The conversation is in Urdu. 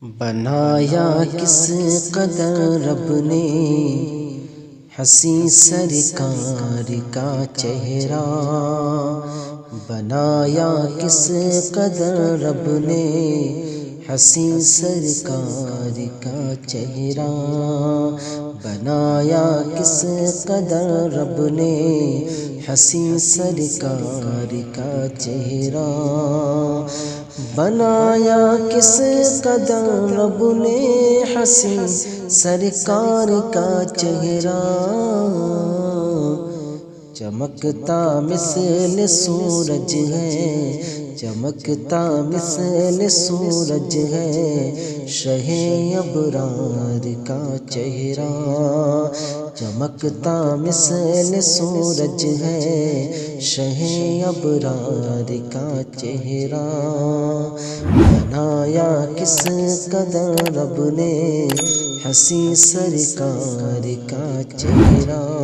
بنایا کس قدر رب نے حسین سرکار کا چہرہ، بنایا کس قدر رب نے حسین سرکار کا چہرہ، بنایا کس قدر رب نے حسین سرکار کا چہرہ، بنایا کس قدر رب نے حسین سرکار کا چہرہ، چمکتا مثل سورج ہے، چمکتا مثل سورج ہے شہ ابرار کا چہرہ، چمکتا مثل سورج ہے شہ ابرار کا چہرہ، بنایا کس قدر رب نے حسین سرکار کا چہرہ۔